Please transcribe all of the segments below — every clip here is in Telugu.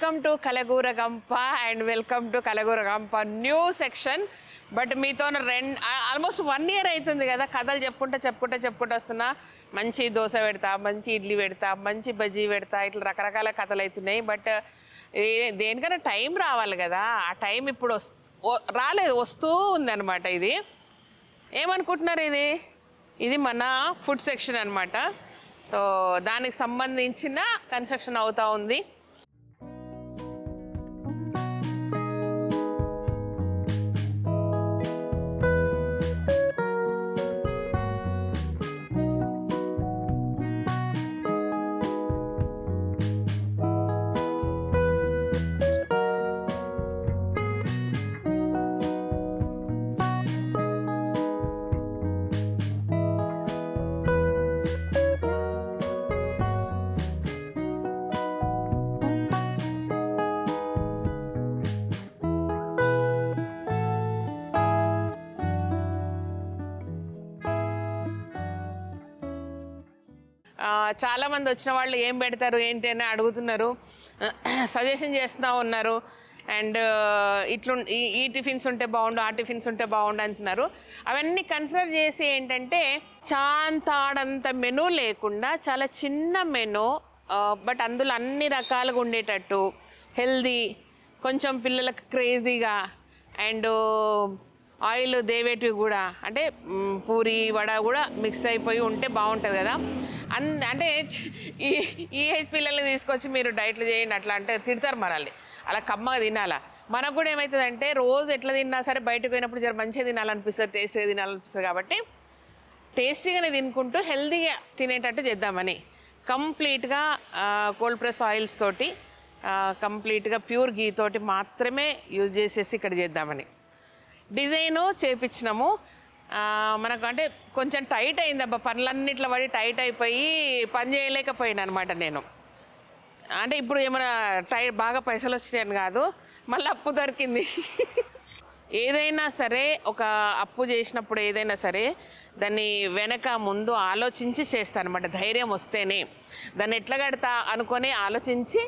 Welcome to Kalagooragampa and welcome to Kalagooragampa new section. But మీతో ఆల్మోస్ట్ 1 year అవుతుంది కదా కథలు చెప్పుకుంటూ వస్తున్నా. మంచి దోశ పెడతా, మంచి ఇడ్లీ పెడతా, మంచి బజ్జీ పెడతా, ఇట్లా రకరకాల కథలు అవుతున్నాయి. బట్ దేనికైనా టైం రావాలి కదా, ఆ టైం ఇప్పుడు రాలేదు, వస్తూ ఉందన్నమాట. ఇది ఏమనుకుంటున్నారు, ఇది మన ఫుడ్ సెక్షన్ అనమాట. సో దానికి సంబంధించిన కన్స్ట్రక్షన్ అవుతూ ఉంది. చాలా మంది వచ్చిన వాళ్ళు ఏం పెడతారు ఏంటి అని అడుగుతున్నారు, సజెషన్ చేస్తూ ఉన్నారు. అండ్ ఈ టిఫిన్స్ ఉంటే బాగుండు, ఆ టిఫిన్స్ ఉంటే బాగుండు అంటున్నారు. అవన్నీ కన్సిడర్ చేసి ఏంటంటే చాంతాడంత మెనూ లేకుండా చాలా చిన్న మెనూ, బట్ అందులో అన్ని రకాలుగా ఉండేటట్టు, హెల్దీ, కొంచెం పిల్లలకు క్రేజీగా, అండ్ ఆయిల్ దేవేటివి కూడా, అంటే పూరి వడ కూడా మిక్స్ అయిపోయి ఉంటే బాగుంటుంది కదా. అంటే ఈ ఏజ్ పిల్లల్ని తీసుకొచ్చి మీరు డైట్లు చేయండి అట్లా అంటే తిడతారు మనల్ని. అలా కమ్మగా తినాలా. మనకు కూడా ఏమవుతుందంటే రోజు ఎట్లా తిన్నా సరే బయటకు పోయినప్పుడు జర మంచిగా తినాలనిపిస్తుంది, టేస్టీగా తినాలనిపిస్తుంది. కాబట్టి టేస్టీగానే తినుకుంటూ హెల్తీగా తినేటట్టు చేద్దామని కంప్లీట్గా కోల్డ్ ప్రెస్ ఆయిల్స్ తోటి, కంప్లీట్గా ప్యూర్ గీ తోటి మాత్రమే యూజ్ చేసేసి ఇక్కడ చేద్దామని డిజైను చేపించినాము. మనకు అంటే కొంచెం టైట్ అయింది అబ్బా, పనులన్నిట్లో పడి టైట్ అయిపోయి పని చేయలేకపోయాను అనమాట నేను. అంటే ఇప్పుడు ఏమైనా బాగా పైసలు వచ్చినాయని కాదు, మళ్ళీ అప్పు దొరికింది. ఏదైనా సరే ఒక అప్పు చేసినప్పుడు ఏదైనా సరే దాన్ని వెనక ముందు ఆలోచించి చేస్తాను అనమాట. ధైర్యం వస్తేనే దాన్ని ఎట్లా కడతా అనుకొని ఆలోచించి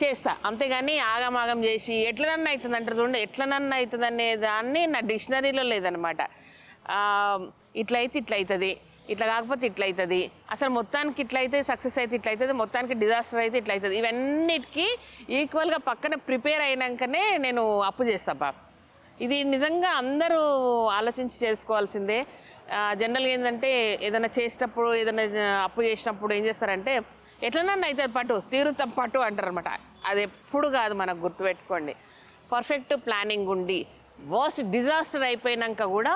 చేస్తా, అంతేగాని ఆగమాగం చేసి ఎట్లనన్నా అవుతుంది అంటారు చూడండి, ఎట్లనన్నా అవుతుంది అనే దాన్ని నా డిక్షనరీలో లేదనమాట. ఇట్లయితే ఇట్లా అవుతుంది, ఇట్లా కాకపోతే ఇట్లా అవుతుంది, అసలు మొత్తానికి ఇట్లా అయితే సక్సెస్ అయితే ఇట్లా అవుతుంది, మొత్తానికి డిజాస్టర్ అయితే ఇట్లా అవుతుంది. ఇవన్నిటికీ ఈక్వల్గా పక్కన ప్రిపేర్ అయినాకనే నేను అప్పు చేస్తా. ఇది నిజంగా అందరూ ఆలోచించి చేసుకోవాల్సిందే. జనరల్గా ఏంటంటే ఏదైనా చేసేటప్పుడు, ఏదైనా అప్పు చేసినప్పుడు ఏం చేస్తారంటే ఎట్లనన్నా అవుతుంది పట్టు, తీరుతాం పట్టు అంటారు అనమాట. అది ఎప్పుడు కాదు, మనకు గుర్తుపెట్టుకోండి. పర్ఫెక్ట్ ప్లానింగ్ ఉండి వర్స్ట్ డిజాస్టర్ అయిపోయినాక కూడా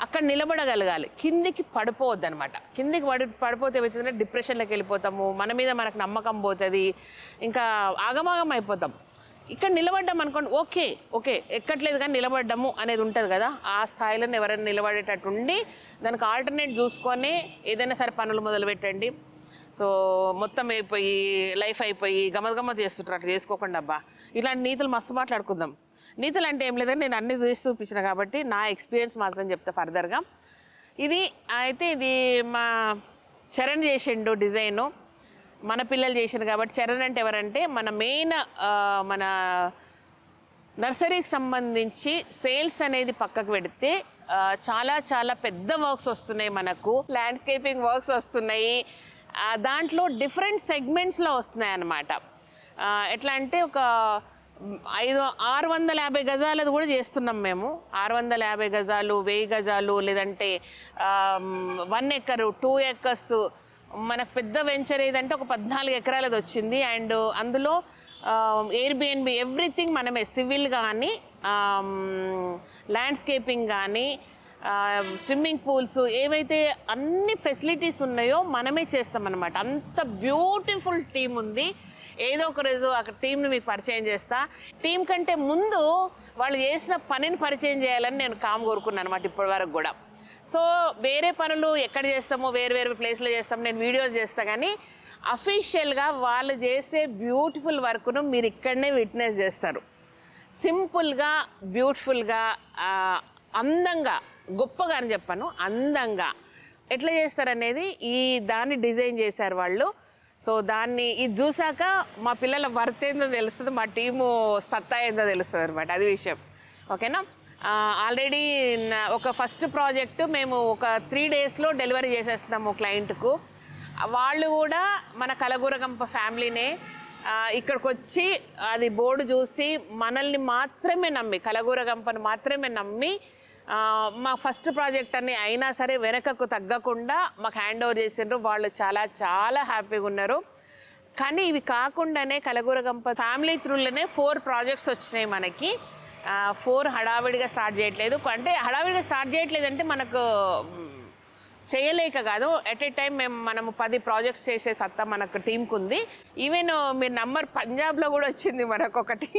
అక్కడ నిలబడగలగాలి, కిందికి పడిపోవద్దు అనమాట. కిందికి పడిపోతే ఏమవుతుందంటే డిప్రెషన్లోకి వెళ్ళిపోతాము, మన మీద మనకు నమ్మకం పోతుంది, ఇంకా ఆగమాగం అయిపోతాం. ఇక్కడ నిలబడ్డాం అనుకోండి, ఓకే ఎక్కట్లేదు కానీ నిలబడ్డాము అనేది ఉంటుంది కదా. ఆ స్థాయిలో ఎవరైనా నిలబడేటట్టు ఉండి దానికి ఆల్టర్నేట్ చూసుకొని ఏదైనా సరే పనులు మొదలు పెట్టండి. సో మొత్తం అయిపోయి లైఫ్ అయిపోయి గమ్మత్ చేస్తుంటారు, అట్లా చేసుకోకుండా అబ్బా. ఇలాంటి నీతులు మస్తు మాట్లాడుకుందాం. నీతులు అంటే ఏం లేదని నేను అన్నీ చూసి చూపించిన కాబట్టి నా ఎక్స్పీరియన్స్ మాత్రం చెప్తా ఫర్దర్గా. ఇది మా చరణ్ చేసిండు డిజైను, మన పిల్లలు చేసిండు కాబట్టి. చరణ్ అంటే ఎవరంటే మన మెయిన్ మన నర్సరీకి సంబంధించి సేల్స్ అనేది పక్కకు పెడితే చాలా చాలా పెద్ద వర్క్స్ వస్తున్నాయి మనకు, ల్యాండ్స్కేపింగ్ వర్క్స్ వస్తున్నాయి. దాంట్లో డిఫరెంట్ సెగ్మెంట్స్లో వస్తున్నాయి అన్నమాట. ఎట్లా అంటే ఒక 650 గజాలది కూడా చేస్తున్నాం మేము. 650 గజాలు, 1000 గజాలు, లేదంటే 1 acre, 2 acres. మనకు పెద్ద వెంచర్ ఏదంటే ఒక 14 ఎకరాలది వచ్చింది. అండ్ అందులో ఎయిర్బిఎన్బి ఎవ్రీథింగ్ మనమే, సివిల్ కానీ ల్యాండ్స్కేపింగ్ కానీ స్విమ్మింగ్ పూల్స్ ఏవైతే అన్ని ఫెసిలిటీస్ ఉన్నాయో మనమే చేస్తామన్నమాట. అంత బ్యూటిఫుల్ టీం ఉంది. ఏదో ఒక రోజు అక్కడ టీంని మీకు పరిచయం చేస్తా. టీం కంటే ముందు వాళ్ళు చేసిన పనిని పరిచయం చేయాలని నేను కోరుకున్నాను అనమాట ఇప్పటి వరకు కూడా. సో వేరే పనులు ఎక్కడ చేస్తామో వేరే ప్లేస్లో చేస్తాము, నేను వీడియోస్ చేస్తా, కానీ అఫీషియల్గా వాళ్ళు చేసే బ్యూటిఫుల్ వర్క్ను మీరు ఇక్కడనే విట్నెస్ చేస్తారు. సింపుల్గా, బ్యూటిఫుల్గా, అందంగా, గొప్పగా అని చెప్పాను, అందంగా ఎట్లా చేస్తారనేది ఈ దాన్ని డిజైన్ చేశారు వాళ్ళు. సో దాన్ని ఇది చూసాక మా పిల్లల వర్త్ ఏందో తెలుస్తుంది, మా టీము సత్తా ఏందో తెలుస్తుంది అనమాట, అది విషయం. ఓకేనా. ఆల్రెడీ ఒక ఫస్ట్ ప్రాజెక్టు మేము ఒక 3 daysలో డెలివరీ చేసేస్తున్నాము క్లయింట్కు. వాళ్ళు కూడా మన కలగూరగంప ఫ్యామిలీనే. ఇక్కడికి వచ్చి అది బోర్డు చూసి మనల్ని మాత్రమే నమ్మి, కలగూరగంపను మాత్రమే నమ్మి మా ఫస్ట్ ప్రాజెక్ట్ అని అయినా సరే వెనకకు తగ్గకుండా మాకు హ్యాండ్ ఓవర్ చేసిండ్రు. వాళ్ళు చాలా చాలా హ్యాపీగా ఉన్నారు. కానీ ఇవి కాకుండానే కలగూరగంప ఫ్యామిలీ త్రూలోనే 4 ప్రాజెక్ట్స్ వచ్చినాయి మనకి. 4 హడావిడిగా స్టార్ట్ చేయట్లేదు. అంటే హడావిడిగా స్టార్ట్ చేయట్లేదంటే మనకు చేయలేక కాదు, ఎట్ ఏ టైం మనము 10 ప్రాజెక్ట్స్ చేసే సత్తా మనకు టీంకు ఉంది. ఈవెన్ మీరు నంబర్ పంజాబ్లో కూడా వచ్చింది మనకొకటి,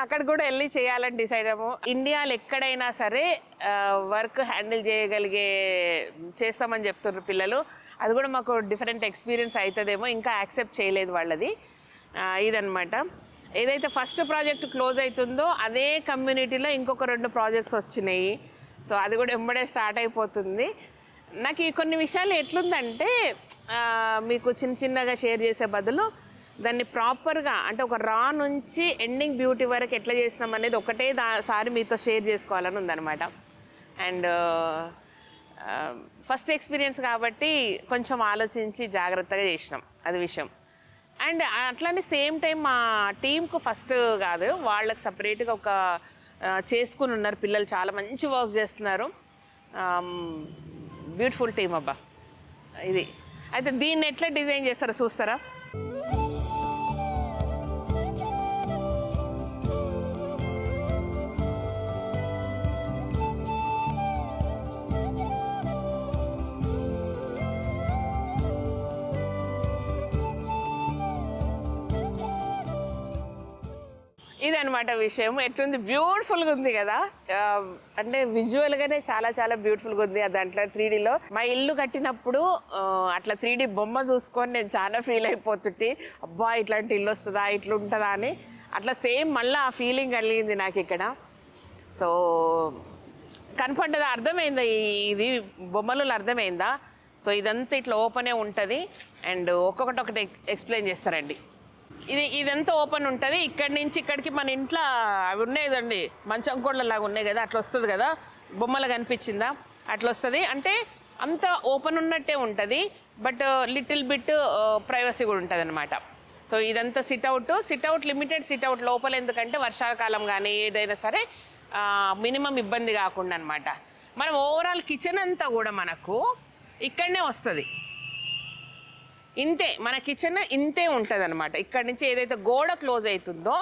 అక్కడ కూడా వెళ్ళి చేయాలని డిసైడ్ అయ్యాము. ఇండియాలో ఎక్కడైనా సరే వర్క్ హ్యాండిల్ చేయగలిగే చేస్తామని చెప్తున్నారు పిల్లలు. అది కూడా మాకు డిఫరెంట్ ఎక్స్పీరియన్స్ అవుతుందేమో, ఇంకా యాక్సెప్ట్ చేయలేదు వాళ్ళది. ఇదనమాట. ఏదైతే ఫస్ట్ ప్రాజెక్ట్ క్లోజ్ అవుతుందో అదే కమ్యూనిటీలో ఇంకొక 2 ప్రాజెక్ట్స్ వచ్చినాయి. సో అది కూడా ఎంబడే స్టార్ట్ అయిపోతుంది. నాకు ఈ కొన్ని విషయాలు ఎట్లుందంటే మీకు చిన్నగా షేర్ చేసే బదులు దాన్ని ప్రాపర్గా, అంటే ఒక రా నుంచి ఎండింగ్ బ్యూటీ వరకు ఎట్లా చేసినాం అనేది ఒకటే సారి మీతో షేర్ చేసుకోవాలని ఉందన్నమాట. అండ్ ఫస్ట్ ఎక్స్పీరియన్స్ కాబట్టి కొంచెం ఆలోచించి జాగ్రత్తగా చేసినాం, అది విషయం. అండ్ అట్లానే సేమ్ టైం మా టీంకు ఫస్ట్ కాదు, వాళ్ళకి సపరేట్గా ఒక చేసుకుని ఉన్నారు పిల్లలు, చాలా మంచి వర్క్ చేస్తున్నారు. బ్యూటిఫుల్ టీమ్ అబ్బా ఇది. అయితే దీన్ని ఎట్లా డిజైన్ చేస్తారో చూస్తారా? ఇదనమాట విషయం. ఎట్లుంది, బ్యూటిఫుల్గా ఉంది కదా. అంటే విజువల్గానే చాలా చాలా బ్యూటిఫుల్గా ఉంది. దాంట్లో 3Dలో మా ఇల్లు కట్టినప్పుడు అట్లా 3D బొమ్మ చూసుకొని నేను చాలా ఫీల్ అయిపోతుంటే, అబ్బా ఇట్లాంటి ఇల్లు వస్తుందా, ఇట్లా ఉంటుందా అని. అట్లా సేమ్ మళ్ళీ ఆ ఫీలింగ్ కలిగింది నాకు ఇక్కడ. సో కనపడ్డదా, అర్థమైందా ఇది బొమ్మలలో అర్థమైందా? సో ఇదంతా ఇట్లా ఓపెనే ఉంటుంది. అండ్ ఒక్కొక్కటి ఎక్స్ప్లెయిన్ చేస్తారండి. ఇదంతా ఓపెన్ ఉంటుంది. ఇక్కడి నుంచి ఇక్కడికి మన ఇంట్లో అవి ఉన్నాయి కదండి, మంచం కోళ్ళలాగా ఉన్నాయి కదా, అట్లా వస్తుంది కదా, బొమ్మలు కనిపించిందా, అట్లా వస్తుంది. అంటే అంత ఓపెన్ ఉన్నట్టే ఉంటుంది, బట్ లిటిల్ బిట్ ప్రైవసీ కూడా ఉంటుంది అనమాట. సో ఇదంతా సిట్అవుట్ లిమిటెడ్ సిట్అవుట్ లోపల, ఎందుకంటే వర్షాకాలం కానీ ఏదైనా సరే మినిమం ఇబ్బంది కాకుండా అనమాట. మనం ఓవరాల్ కిచెన్ అంతా కూడా మనకు ఇక్కడనే వస్తుంది. ఇంతే మన కిచెన్ ఇంతే ఉంటుంది అనమాట. ఇక్కడ నుంచి ఏదైతే గోడ క్లోజ్ అవుతుందో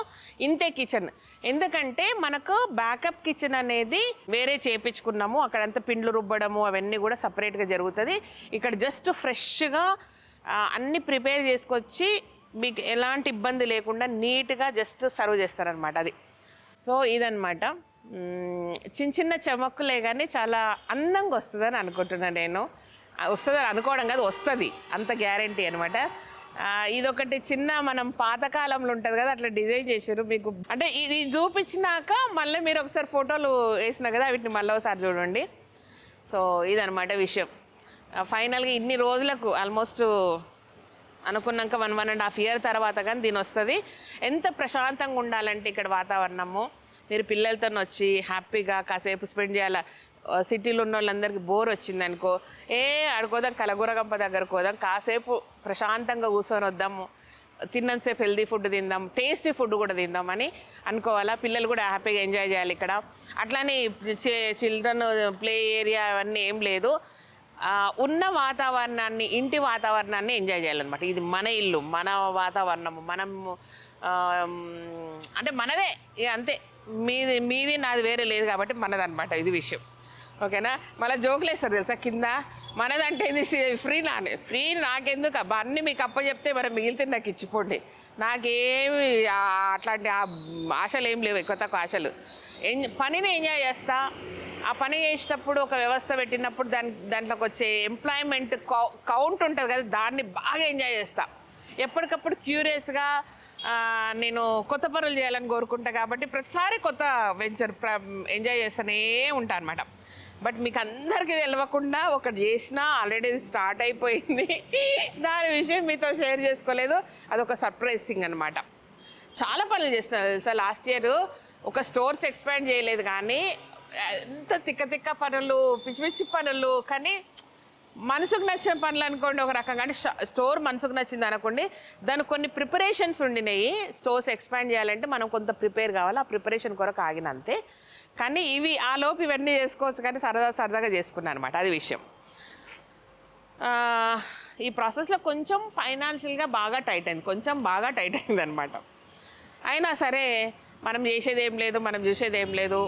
ఇంతే కిచెన్. ఎందుకంటే మనకు బ్యాకప్ కిచెన్ అనేది వేరే చేయించుకున్నాము, అక్కడంతా పిండ్లు రుబ్బడము అవన్నీ కూడా సపరేట్గా జరుగుతుంది. ఇక్కడ జస్ట్ ఫ్రెష్గా అన్నీ ప్రిపేర్ చేసుకొచ్చి మీకు ఎలాంటి ఇబ్బంది లేకుండా నీట్గా జస్ట్ సర్వ్ చేస్తారనమాట. అది సో ఇదనమాట. చిన్న చమక్కులే కానీ చాలా అందంగా వస్తుందని అనుకుంటున్నాను నేను. వస్తుందని అనుకోవడం కాదు, వస్తుంది, అంత గ్యారంటీ అనమాట. ఇదొకటి చిన్న మనం పాతకాలంలో ఉంటుంది కదా, అట్లా డిజైన్ చేశారు మీకు. అంటే ఇది చూపించినాక మళ్ళీ మీరు ఒకసారి ఫోటోలు వేసినా కదా, వీటిని మళ్ళీ ఒకసారి చూడండి. సో ఇదనమాట విషయం. ఫైనల్గా ఇన్ని రోజులకు ఆల్మోస్ట్ అనుకున్నాక 1.5 year తర్వాత కానీ దీని వస్తుంది. ఎంత ప్రశాంతంగా ఉండాలంటే ఇక్కడ వాతావరణము, మీరు పిల్లలతో వచ్చి హ్యాపీగా కాసేపు స్పెండ్ చేయాలి. సిటీలో ఉన్న వాళ్ళందరికీ బోర్ వచ్చింది అనుకో, ఆడుకోదాం, కలగూరగంప దగ్గరకు పోదాం, కాసేపు ప్రశాంతంగా కూర్చొని వద్దాము, తిన్నంతసేపు హెల్దీ ఫుడ్ తిందాం, టేస్టీ ఫుడ్ కూడా తిందామని అనుకోవాలా. పిల్లలు కూడా హ్యాపీగా ఎంజాయ్ చేయాలి ఇక్కడ. అట్లానే చిల్డ్రన్ ప్లే ఏరియా అవన్నీ ఏం లేదు. ఉన్న వాతావరణాన్ని, ఇంటి వాతావరణాన్ని ఎంజాయ్ చేయాలన్నమాట. ఇది మన ఇల్లు, మన వాతావరణము, మనము అంటే మనదే, అంతే. మీది నాది వేరే లేదు కాబట్టి మనదన్నమాట ఇది విషయం. ఓకేనా. మళ్ళీ జోకులు వేస్తారు తెలుసా కింద, మనదంటే ఇది ఫ్రీ నాకెందుకు అబ్బా, అన్నీ మీకు అప్పచెప్తే మరి మిగిలితే నాకు ఇచ్చిపోండి, నాకేమి అట్లాంటి ఆశలు ఏం లేవు, ఎక్కువ తక్కువ ఆశలు. పనిని ఎంజాయ్ చేస్తా. ఆ పని చేసేటప్పుడు ఒక వ్యవస్థ పెట్టినప్పుడు దాంట్లోకి వచ్చే ఎంప్లాయ్మెంట్ కౌంట్ ఉంటుంది కదా, దాన్ని బాగా ఎంజాయ్ చేస్తా. ఎప్పటికప్పుడు క్యూరియస్గా నేను కొత్త పనులు చేయాలని కోరుకుంటా కాబట్టి ప్రతిసారి కొత్త వెంచర్ ఎంజాయ్ చేస్తూనే ఉంటాను అనమాట. బట్ మీకు అందరికీ తెలియకుండా ఒకటి చేసినా ఆల్రెడీ స్టార్ట్ అయిపోయింది. దాని విషయం మీతో షేర్ చేసుకోలేదు. అదొక సర్ప్రైజ్ థింగ్ అనమాట. చాలా పనులు చేస్తున్నారు తెలుసా. లాస్ట్ ఇయర్ ఒక స్టోర్స్ ఎక్స్పాండ్ చేయలేదు, కానీ ఎంత తిక్క పనులు, పిచ్చి పిచ్చి పనులు. కానీ మనసుకు నచ్చిన పనులు అనుకోండి ఒక రకంగా, అంటే స్టోర్ మనసుకు నచ్చింది అనుకోండి, దానికి కొన్ని ప్రిపరేషన్స్ ఉండినాయి. స్టోర్స్ ఎక్స్పాండ్ చేయాలంటే మనం కొంత ప్రిపేర్ కావాలి, ఆ ప్రిపరేషన్ కొరకు ఆగిన అంతే. కానీ ఇవి ఆ లోపు ఇవన్నీ చేసుకోవచ్చు, కానీ సరదాగా చేసుకున్నాను అనమాట. అది విషయం. ఈ ప్రాసెస్లో కొంచెం ఫైనాన్షియల్గా బాగా టైట్ అయింది అనమాట. అయినా సరే మనం చేసేది ఏం లేదు, మనం చూసేది ఏం లేదు.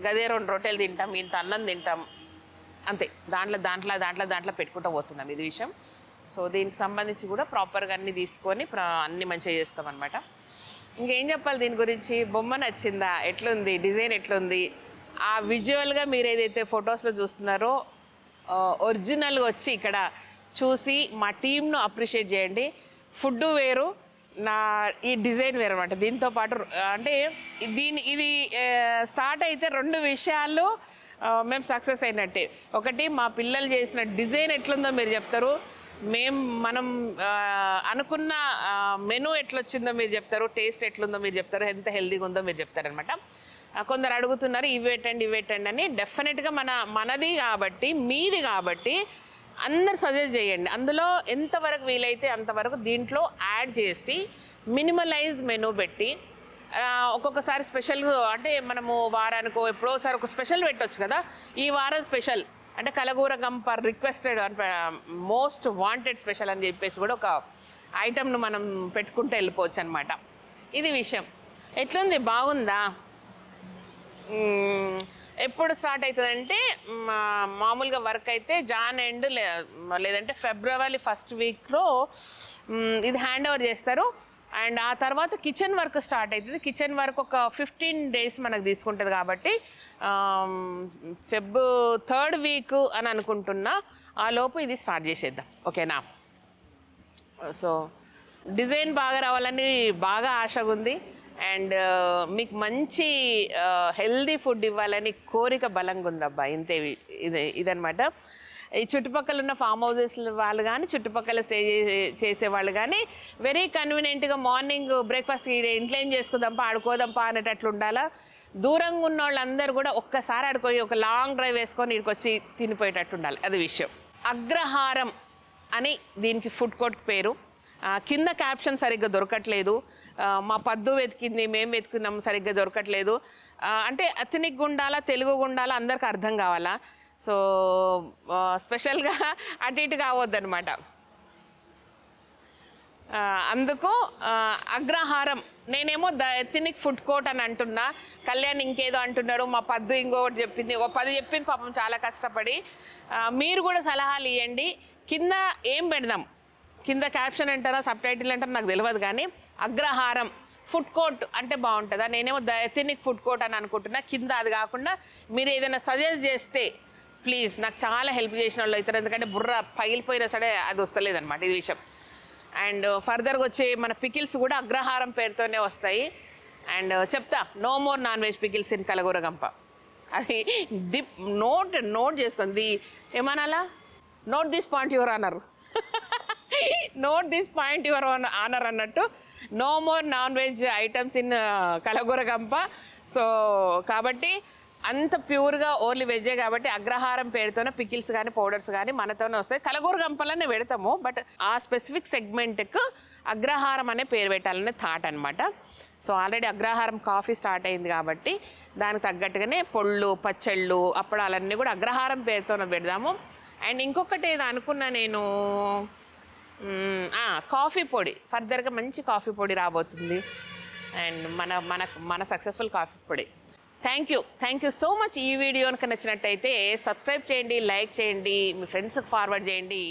గదే 2 రొట్టెలు తింటాం, ఇంత అన్నం తింటాం అంతే. దాంట్లో పెట్టుకుంటూ పోతున్నాం ఇది విషయం. సో దీనికి సంబంధించి కూడా ప్రాపర్గా అన్నీ తీసుకొని అన్నీ మంచిగా చేస్తాం అనమాట. ఇంకేం చెప్పాలి దీని గురించి. బొమ్మ నచ్చిందా, ఎట్లుంది, డిజైన్ ఎట్లుంది, ఆ విజువల్గా మీరు ఏదైతే ఫొటోస్లో చూస్తున్నారో ఒరిజినల్గా వచ్చి ఇక్కడ చూసి మా టీమ్ను అప్రిషియేట్ చేయండి. ఫుడ్ వేరు, ఈ డిజైన్ వేరు అనమాట. దీంతో పాటు అంటే ఇది స్టార్ట్ అయితే 2 విషయాలు మేము సక్సెస్ అయినట్టే. ఒకటి, మా పిల్లలు చేసిన డిజైన్ ఎట్లుందో మీరు చెప్తారు, మనం అనుకున్న మెనూ ఎట్లొచ్చిందో మీరు చెప్తారు, టేస్ట్ ఎట్లుందో మీరు చెప్తారు, ఎంత హెల్దీగా ఉందో మీరు చెప్తారనమాట. కొందరు అడుగుతున్నారు ఇవి పెట్టండి అని. డెఫినెట్గా మనది కాబట్టి, మీది కాబట్టి అందరు సజెస్ట్ చేయండి. అందులో ఎంతవరకు వీలైతే అంతవరకు దీంట్లో యాడ్ చేసి మినిమలైజ్ మెనూ పెట్టి, ఒక్కొక్కసారి స్పెషల్ అంటే మనము వారానికో ఎప్పుడోసారి ఒక స్పెషల్ పెట్టవచ్చు కదా. ఈ వారం స్పెషల్ అంటే కలగూర గంప రిక్వెస్టెడ్, మోస్ట్ వాంటెడ్ స్పెషల్ అని చెప్పేసి కూడా ఒక ఐటమ్ను మనం పెట్టుకుంటూ వెళ్ళిపోవచ్చు అనమాట. ఇది విషయం. ఎట్లుంది, బాగుందా? ఎప్పుడు స్టార్ట్ అవుతుందంటే మామూలుగా వర్క్ అయితే జాన్ ఎండ్ లేదంటే ఫిబ్రవరి 1st వీక్లో ఇది హ్యాండ్ ఓవర్ చేస్తారు. అండ్ ఆ తర్వాత కిచెన్ వర్క్ స్టార్ట్ అవుతుంది. కిచెన్ వర్క్ ఒక 15 days మనకు తీసుకుంటుంది కాబట్టి Feb 3rd week అని అనుకుంటున్నా. ఆ లోపు ఇది స్టార్ట్ చేసేద్దాం, ఓకేనా? సో డిజైన్ బాగా రావాలని బాగా ఆశగా ఉంది. అండ్ మీకు మంచి హెల్దీ ఫుడ్ ఇవ్వాలని కోరిక బలంగా ఉందబ్బా. ఇంతే ఇదనమాట. ఈ చుట్టుపక్కల ఉన్న ఫామ్ హౌసెస్ వాళ్ళు కానీ, చుట్టుపక్కల స్టే చేసేవాళ్ళు కానీ వెరీ కన్వీనియంట్గా మార్నింగ్ బ్రేక్ఫాస్ట్ ఇంట్లో ఏం చేసుకుందాంపా, ఆడుకోదాంపా అనేటట్లు ఉండాలా. దూరంగా ఉన్న వాళ్ళందరూ కూడా ఒక్కసారి ఆడుకొని ఒక లాంగ్ డ్రైవ్ వేసుకొని ఇక్కడికి వచ్చి తినిపోయేటట్టు ఉండాలి. అది విషయం. అగ్రహారం అని దీనికి ఫుడ్ కోర్ట్ పేరు. కింద క్యాప్షన్ సరిగ్గా దొరకట్లేదు. మా పద్దు వెతికింది, మేము వెతుకున్నాం, సరిగ్గా దొరకట్లేదు. అంటే అథెనిక్ ఉండాలా, తెలుగు ఉండాలా, అందరికి అర్థం కావాలా. సో స్పెషల్గా అటు ఇటు కావద్దనమాట. అందుకు అగ్రహారం. నేనేమో ద ఎథనిక్ ఫుడ్ కోర్ట్ అని అంటున్నా, కళ్యాణ్ ఇంకేదో అంటున్నాడు, మా పద్దు ఇంకొకటి చెప్పింది, ఒక 10 చెప్పింది పాపం చాలా కష్టపడి. మీరు కూడా సలహాలు ఇవ్వండి. కింద ఏం పెడదాం, కింద క్యాప్షన్ అంటారా, సబ్ టైటిల్ అంటారా నాకు తెలియదు, కానీ అగ్రహారం ఫుడ్ కోర్ట్ అంటే బాగుంటుందా? నేనేమో ద ఎథనిక్ ఫుడ్ కోర్ట్ అని అనుకుంటున్నా. కింద అది కాకుండా మీరు ఏదైనా సజెస్ట్ చేస్తే ప్లీజ్, నాకు చాలా హెల్ప్ చేసిన వాళ్ళు అవుతారు. ఎందుకంటే బుర్ర పగిలిపోయినా సరే అది వస్తలేదన్నమాట ఇది విషయం. అండ్ ఫర్దర్గా వచ్చే మన పికిల్స్ కూడా అగ్రహారం పేరుతోనే వస్తాయి. అండ్ చెప్తా, no more non veg pickles in Kalagooragampa. అది నోట్ చేసుకుంది. ఏమనాలా, note this point your honour, note this point your honour అన్నట్టు. No more non veg items in Kalagooragampa. So కాబట్టి అంత ప్యూర్గా ఓన్లీ వెజ్జే కాబట్టి అగ్రహారం పేరుతోనే పికిల్స్ కానీ పౌడర్స్ కానీ మనతోనే వస్తాయి. కలగూరగంపలనే పెడతాము, బట్ ఆ స్పెసిఫిక్ సెగ్మెంట్కు అగ్రహారం అనే పేరు పెట్టాలనే థాట్ అనమాట. సో ఆల్రెడీ అగ్రహారం కాఫీ స్టార్ట్ అయింది కాబట్టి దానికి తగ్గట్టుగానే పొళ్ళు, పచ్చళ్ళు, అప్పడాలన్నీ కూడా అగ్రహారం పేరుతోనే పెడదాము. అండ్ ఇంకొకటి ఏదో అనుకున్నా నేను, కాఫీ పొడి, ఫర్దర్గా మంచి కాఫీ పొడి రాబోతుంది. అండ్ మన సక్సెస్ఫుల్ కాఫీ పొడి. Thank you so much. ఈ వీడియో కనుక నచ్చినట్టయితే సబ్స్క్రైబ్ చేయండి, లైక్ చేయండి, మీ ఫ్రెండ్స్కి ఫార్వర్డ్ చేయండి.